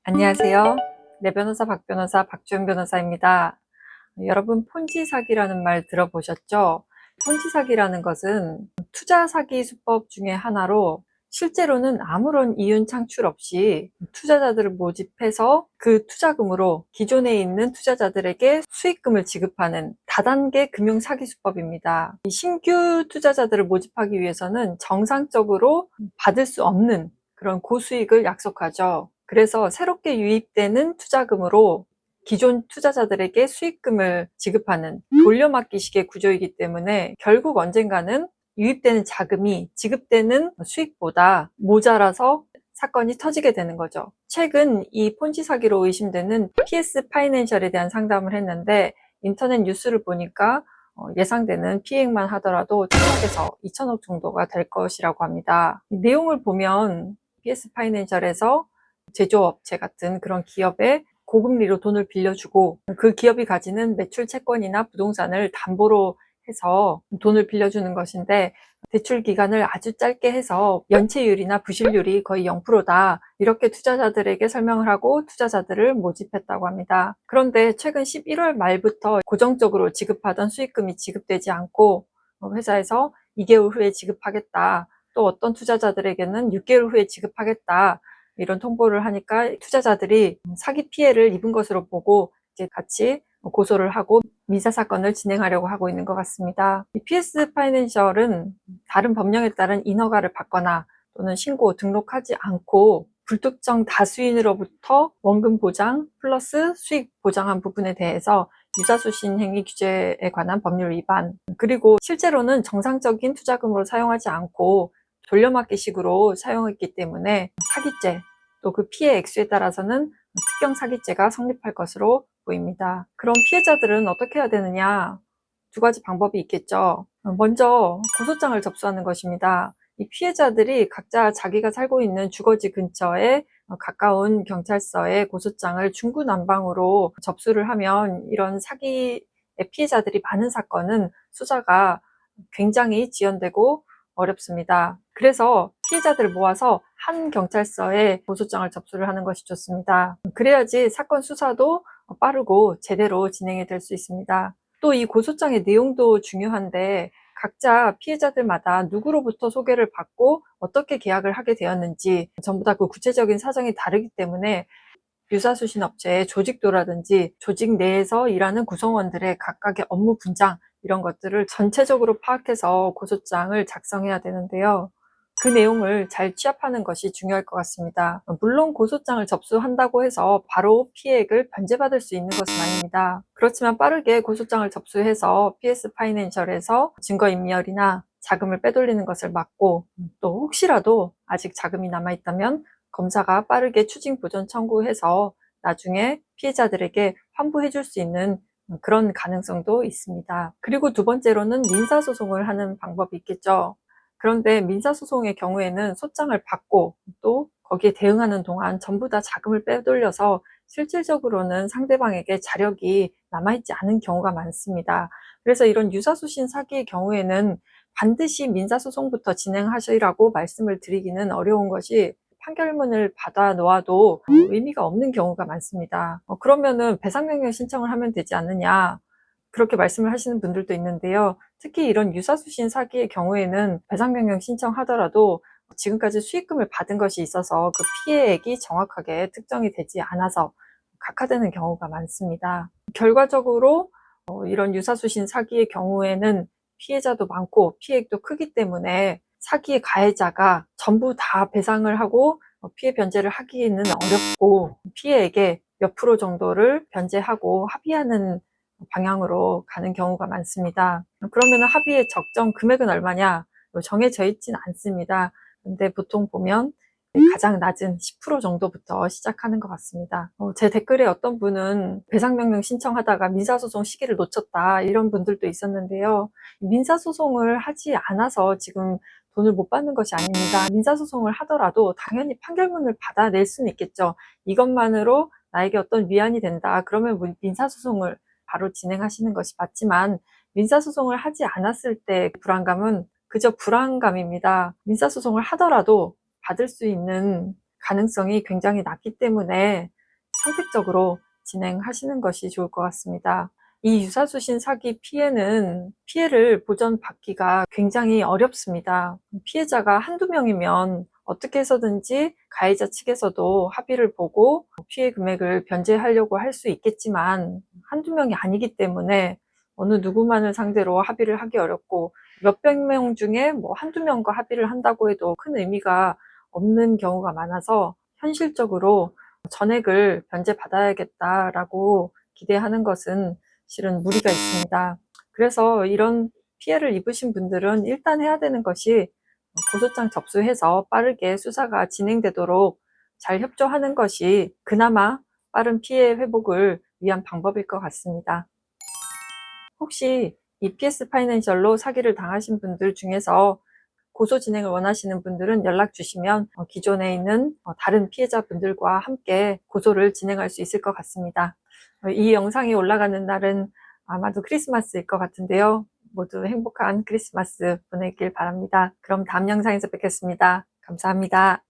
안녕하세요. 내 변호사 박 변호사 박주연 변호사입니다. 여러분 폰지 사기라는 말 들어보셨죠? 폰지 사기라는 것은 투자 사기 수법 중에 하나로 실제로는 아무런 이윤 창출 없이 투자자들을 모집해서 그 투자금으로 기존에 있는 투자자들에게 수익금을 지급하는 다단계 금융 사기 수법입니다. 신규 투자자들을 모집하기 위해서는 정상적으로 받을 수 없는 그런 고수익을 약속하죠. 그래서 새롭게 유입되는 투자금으로 기존 투자자들에게 수익금을 지급하는 돌려막기식의 구조이기 때문에 결국 언젠가는 유입되는 자금이 지급되는 수익보다 모자라서 사건이 터지게 되는 거죠. 최근 이 폰지 사기로 의심되는 PS 파이낸셜에 대한 상담을 했는데 인터넷 뉴스를 보니까 예상되는 피해액만 하더라도 1,000억에서 2,000억 정도가 될 것이라고 합니다. 이 내용을 보면 PS 파이낸셜에서 제조업체 같은 그런 기업에 고금리로 돈을 빌려주고 그 기업이 가지는 매출 채권이나 부동산을 담보로 해서 돈을 빌려주는 것인데 대출 기간을 아주 짧게 해서 연체율이나 부실률이 거의 0%다 이렇게 투자자들에게 설명을 하고 투자자들을 모집했다고 합니다. 그런데 최근 11월 말부터 고정적으로 지급하던 수익금이 지급되지 않고 회사에서 2개월 후에 지급하겠다, 또 어떤 투자자들에게는 6개월 후에 지급하겠다 이런 통보를 하니까 투자자들이 사기 피해를 입은 것으로 보고 이제 같이 고소를 하고 민사 사건을 진행하려고 하고 있는 것 같습니다. 이 PS 파이낸셜은 다른 법령에 따른 인허가를 받거나 또는 신고, 등록하지 않고 불특정 다수인으로부터 원금 보장 플러스 수익 보장한 부분에 대해서 유사수신 행위 규제에 관한 법률 위반, 그리고 실제로는 정상적인 투자금으로 사용하지 않고 돌려막기식으로 사용했기 때문에 사기죄, 또 그 피해 액수에 따라서는 특경 사기죄가 성립할 것으로 보입니다. 그럼 피해자들은 어떻게 해야 되느냐? 두 가지 방법이 있겠죠. 먼저 고소장을 접수하는 것입니다. 이 피해자들이 각자 자기가 살고 있는 주거지 근처에 가까운 경찰서에 고소장을 중구난방으로 접수를 하면 이런 사기의 피해자들이 많은 사건은 수사가 굉장히 지연되고 어렵습니다. 그래서 피해자들을 모아서 한 경찰서에 고소장을 접수를 하는 것이 좋습니다. 그래야지 사건 수사도 빠르고 제대로 진행이 될 수 있습니다. 또 이 고소장의 내용도 중요한데 각자 피해자들마다 누구로부터 소개를 받고 어떻게 계약을 하게 되었는지 전부 다 그 구체적인 사정이 다르기 때문에 유사수신 업체의 조직도라든지 조직 내에서 일하는 구성원들의 각각의 업무 분장 이런 것들을 전체적으로 파악해서 고소장을 작성해야 되는데요. 그 내용을 잘 취합하는 것이 중요할 것 같습니다. 물론 고소장을 접수한다고 해서 바로 피해액을 변제받을 수 있는 것은 아닙니다. 그렇지만 빠르게 고소장을 접수해서 PS 파이낸셜에서 증거인멸이나 자금을 빼돌리는 것을 막고 또 혹시라도 아직 자금이 남아있다면 검사가 빠르게 추징 보전 청구해서 나중에 피해자들에게 환부해 줄 수 있는 그런 가능성도 있습니다. 그리고 두 번째로는 민사소송을 하는 방법이 있겠죠. 그런데 민사소송의 경우에는 소장을 받고 또 거기에 대응하는 동안 전부 다 자금을 빼돌려서 실질적으로는 상대방에게 자력이 남아있지 않은 경우가 많습니다. 그래서 이런 유사수신 사기의 경우에는 반드시 민사소송부터 진행하시라고 말씀을 드리기는 어려운 것이 판결문을 받아 놓아도 의미가 없는 경우가 많습니다. 그러면은 배상명령 신청을 하면 되지 않느냐, 그렇게 말씀을 하시는 분들도 있는데요. 특히 이런 유사수신 사기의 경우에는 배상명령 신청하더라도 지금까지 수익금을 받은 것이 있어서 그 피해액이 정확하게 특정이 되지 않아서 각하되는 경우가 많습니다. 결과적으로 이런 유사수신 사기의 경우에는 피해자도 많고 피해액도 크기 때문에 사기의 가해자가 전부 다 배상을 하고 피해 변제를 하기는 어렵고 피해액의 몇 프로 정도를 변제하고 합의하는 방향으로 가는 경우가 많습니다. 그러면 합의의 적정 금액은 얼마냐? 정해져 있지는 않습니다. 근데 보통 보면 가장 낮은 10% 정도부터 시작하는 것 같습니다. 제 댓글에 어떤 분은 배상명령 신청하다가 민사소송 시기를 놓쳤다 이런 분들도 있었는데요. 민사소송을 하지 않아서 지금 돈을 못 받는 것이 아닙니다. 민사소송을 하더라도 당연히 판결문을 받아낼 수는 있겠죠. 이것만으로 나에게 어떤 위안이 된다, 그러면 민사소송을 바로 진행하시는 것이 맞지만 민사소송을 하지 않았을 때 불안감은 그저 불안감입니다. 민사소송을 하더라도 받을 수 있는 가능성이 굉장히 낮기 때문에 선택적으로 진행하시는 것이 좋을 것 같습니다. 이 유사수신 사기 피해를 보전받기가 굉장히 어렵습니다. 피해자가 한두 명이면 어떻게 해서든지 가해자 측에서도 합의를 보고 피해 금액을 변제하려고 할 수 있겠지만 한두 명이 아니기 때문에 어느 누구만을 상대로 합의를 하기 어렵고 몇백 명 중에 한두 명과 합의를 한다고 해도 큰 의미가 없는 경우가 많아서 현실적으로 전액을 변제받아야겠다라고 기대하는 것은 실은 무리가 있습니다. 그래서 이런 피해를 입으신 분들은 일단 해야 되는 것이 고소장 접수해서 빠르게 수사가 진행되도록 잘 협조하는 것이 그나마 빠른 피해 회복을 위한 방법일 것 같습니다. 혹시 EPS 파이낸셜로 사기를 당하신 분들 중에서 고소 진행을 원하시는 분들은 연락 주시면 기존에 있는 다른 피해자분들과 함께 고소를 진행할 수 있을 것 같습니다. 이 영상이 올라가는 날은 아마도 크리스마스일 것 같은데요. 모두 행복한 크리스마스 보내길 바랍니다. 그럼 다음 영상에서 뵙겠습니다. 감사합니다.